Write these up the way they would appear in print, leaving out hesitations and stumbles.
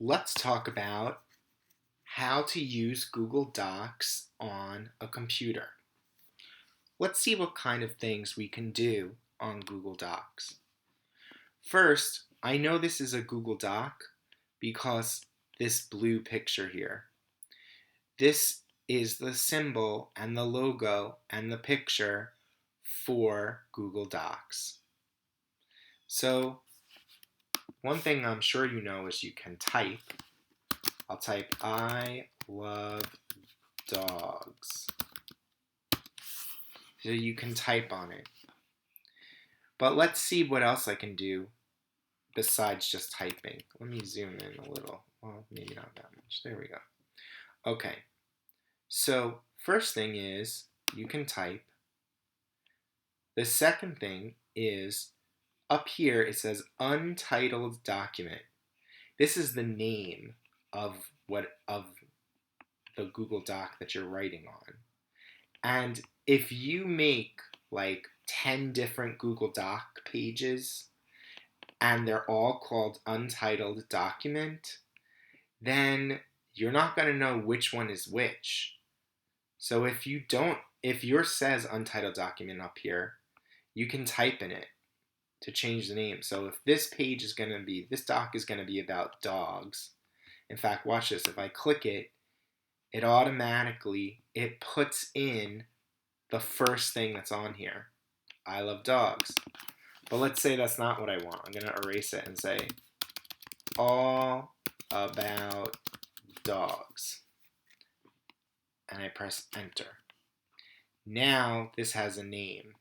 Let's talk about how to use Google Docs on a computer. Let's see what kind of things we can do on Google Docs. First, I know this is a Google Doc because this blue picture here. This is the symbol and the logo and the picture for Google Docs. So, one thing I'm sure you know is you can type. I'll type I love dogs. So you can type on it. But let's see what else I can do besides just typing. Let me zoom in a little. Well, maybe not that much. There we go. Okay. So first thing is you can type. The second thing is up here it says untitled document. This is the name of the Google Doc that you're writing on. And if you make like 10 different Google Doc pages and they're all called untitled document, then you're not going to know which one is which. So if yours says untitled document up here, you can type in it to change the name. So if this doc is going to be about dogs. In fact, watch this. If I click it, it automatically puts in the first thing that's on here. I love dogs. But let's say that's not what I want. I'm going to erase it and say all about dogs. And I press enter. Now this has a name.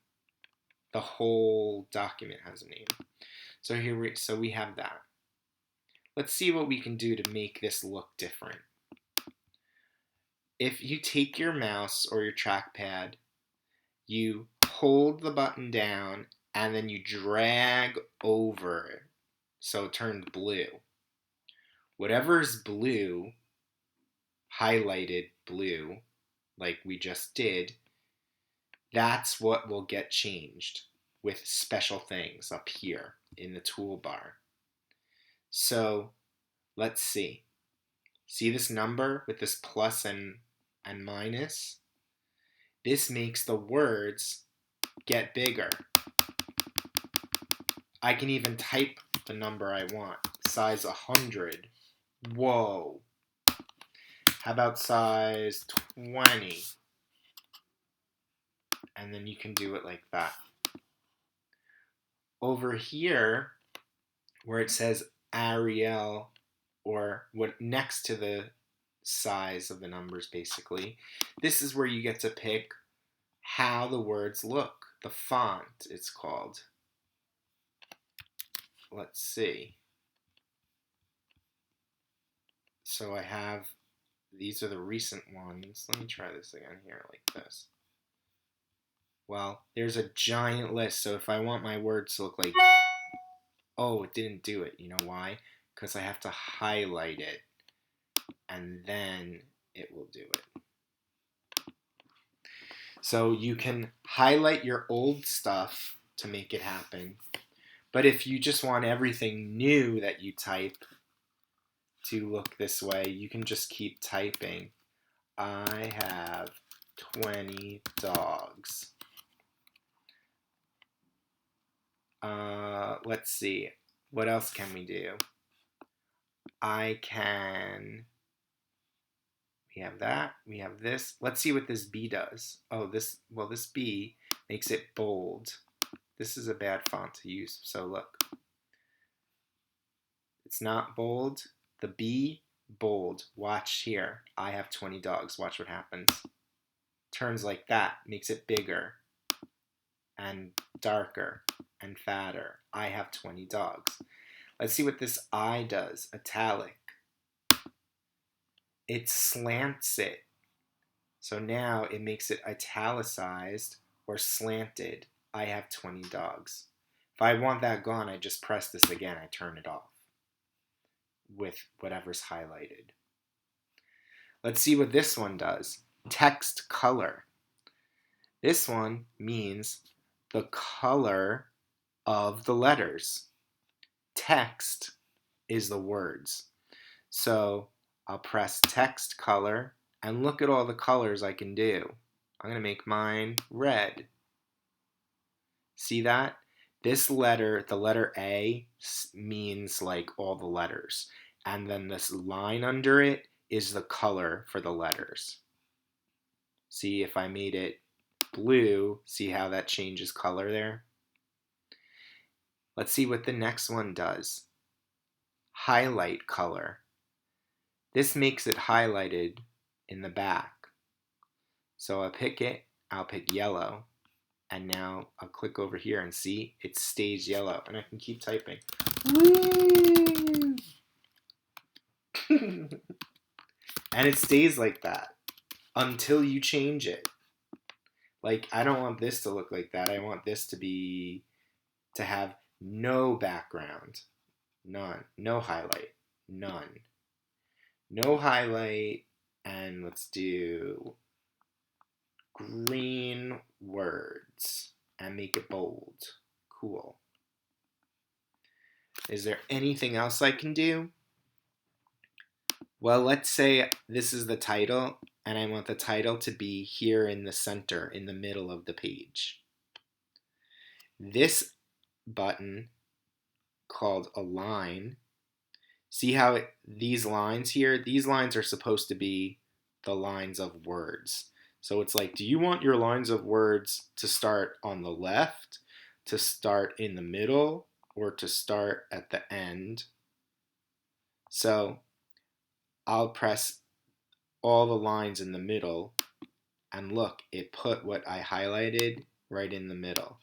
The whole document has a name. So we have that. Let's see what we can do to make this look different. If you take your mouse or your trackpad, you hold the button down and then you drag over it so it turns blue. Whatever's blue, highlighted blue, like we just did, that's what will get changed with special things up here in the toolbar. So let's see. See this number with this plus and minus? This makes the words get bigger. I can even type the number I want. Size 100. Whoa. How about size 20? And then you can do it like that. Over here, where it says Arial, or what next to the size of the numbers basically, this is where you get to pick how the words look. The font, it's called. Let's see. So I have, these are the recent ones. Let me try this again here like this. Well, there's a giant list, so if I want my words to look like, oh, it didn't do it. You know why? Because I have to highlight it, and then it will do it. So you can highlight your old stuff to make it happen. But if you just want everything new that you type to look this way, you can just keep typing. I have 20 dogs. Let's see. What else can we do? We have that. We have this. Let's see what this B does. Oh, this B makes it bold. This is a bad font to use. So look. It's not bold. The B, bold. Watch here. I have 20 dogs. Watch what happens. Turns like that. Makes it bigger and darker and fatter. I have 20 dogs. Let's see what this I does. Italic. It slants it. So now it makes it italicized or slanted. I have 20 dogs. If I want that gone, I just press this again. I turn it off with whatever's highlighted. Let's see what this one does. Text color. This one means the color of the letters. Text is the words. So I'll press text color, and look at all the colors I can do. I'm going to make mine red. See that? This letter, the letter A, means like all the letters. And then this line under it is the color for the letters. See, if I made it blue, see how that changes color there? Let's see what the next one does. Highlight color. This makes it highlighted in the back. So I'll pick yellow, and now I'll click over here and see it stays yellow, and I can keep typing. And it stays like that until you change it. Like, I don't want this to look like that. I want this to have no background. None. No highlight. None. No highlight. And let's do green words and make it bold. Cool. Is there anything else I can do? Well, let's say this is the title, and I want the title to be here in the center, in the middle of the page. This button, called Align, see how these lines here, these lines are supposed to be the lines of words. So it's like, do you want your lines of words to start on the left, to start in the middle, or to start at the end? So I'll press all the lines in the middle, and look, it put what I highlighted right in the middle.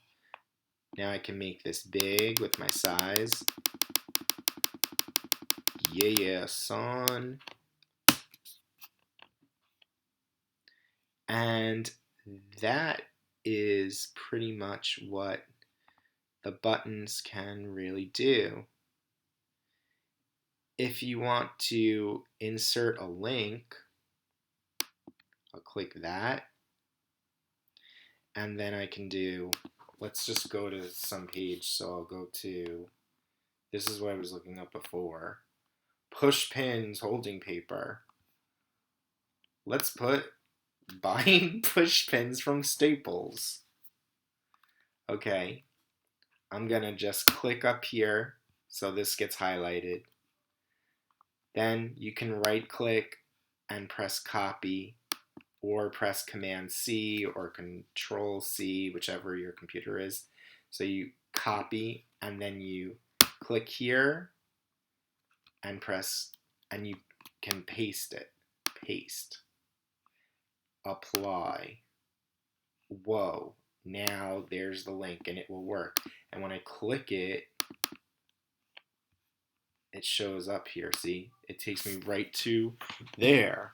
Now I can make this big with my size. Yeah, son. And that is pretty much what the buttons can really do. If you want to insert a link, I'll click that. And then I can do, let's just go to some page. So I'll go to, this is what I was looking up before. Push pins, holding paper. Let's put buying push pins from Staples. Okay, I'm gonna just click up here so this gets highlighted. Then you can right click and press copy, or press Command C or Control C, whichever your computer is. So you copy, and then you click here and press, and you can paste it. Paste. Apply. Whoa. Now there's the link, and it will work. And when I click it, it shows up here. See? It takes me right to there.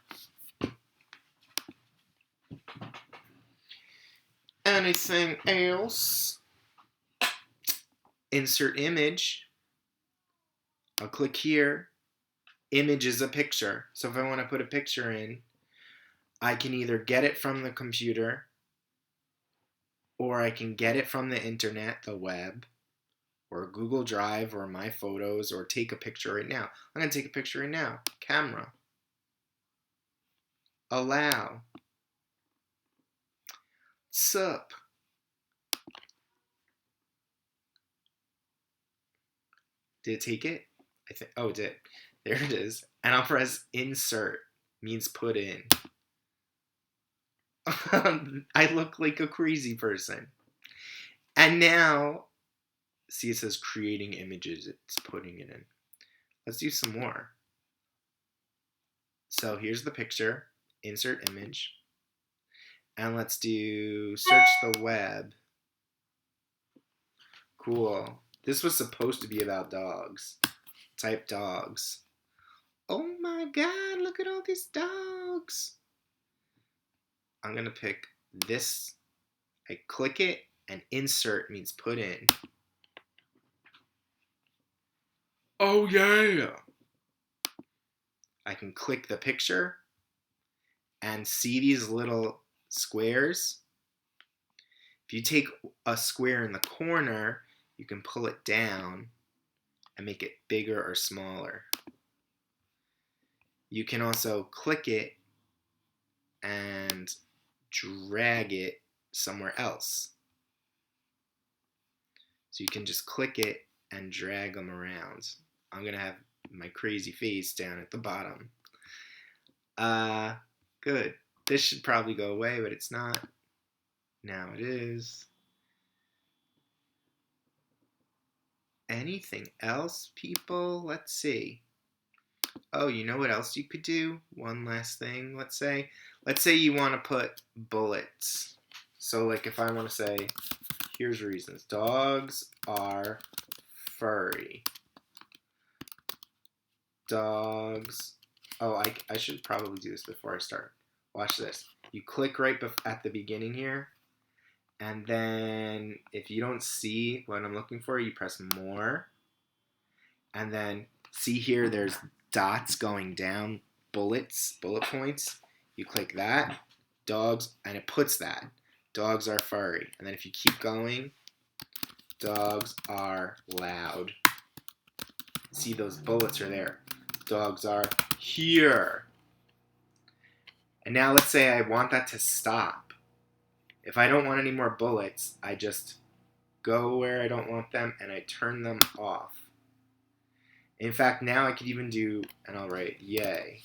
Anything else? Insert image. I'll click here. Image is a picture. So if I want to put a picture in, I can either get it from the computer, or I can get it from the internet, the web, or Google Drive, or my photos, or take a picture right now. I'm going to take a picture right now. Camera. Allow. Sup. Did it take it? Oh, it did. There it is. And I'll press insert. Means put in. I look like a crazy person. And now, see, it says creating images. It's putting it in. Let's do some more. So here's the picture. Insert image. And let's do search the web. Cool. This was supposed to be about dogs. Type dogs. Oh my god, look at all these dogs. I'm going to pick this. I click it, and insert means put in. Oh yeah. I can click the picture and see these little squares. If you take a square in the corner, you can pull it down and make it bigger or smaller. You can also click it and drag it somewhere else. So you can just click it and drag them around. I'm going to have my crazy face down at the bottom. Good. This should probably go away, but it's not. Now it is. Anything else, people? Let's see. Oh, you know what else you could do? One last thing. Let's say you want to put bullets. So like if I want to say, here's reasons. Dogs are furry. Dogs. Oh, I should probably do this before I start. Watch this. You click right at the beginning here. And then if you don't see what I'm looking for, you press more. And then see here, there's dots going down, bullet points. You click that, dogs, and it puts that. Dogs are furry. And then if you keep going, dogs are loud. See, those bullets are there. Dogs are here. And now let's say I want that to stop. If I don't want any more bullets, I just go where I don't want them and I turn them off. In fact, now I could even do, and I'll write yay.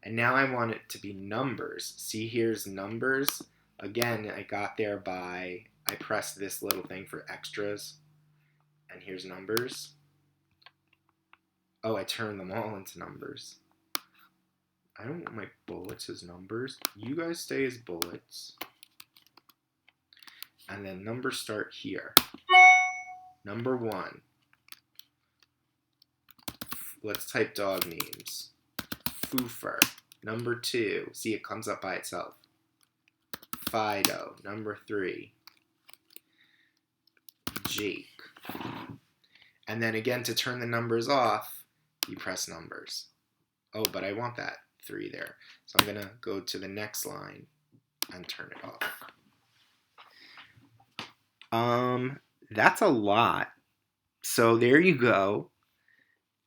And now I want it to be numbers. See, here's numbers. Again, I got there by, I pressed this little thing for extras. And here's numbers. Oh, I turned them all into numbers. I don't want my bullets as numbers. You guys stay as bullets. And then numbers start here. Number 1. Let's type dog names. Foofer. Number 2. See, it comes up by itself. Fido. Number 3. Jake. And then again, to turn the numbers off, you press numbers. Oh, but I want that 3 there. So I'm going to go to the next line and turn it off. That's a lot. So there you go.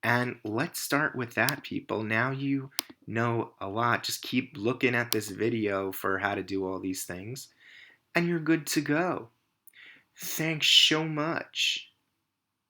And let's start with that, people. Now you know a lot. Just keep looking at this video for how to do all these things, and you're good to go. Thanks so much.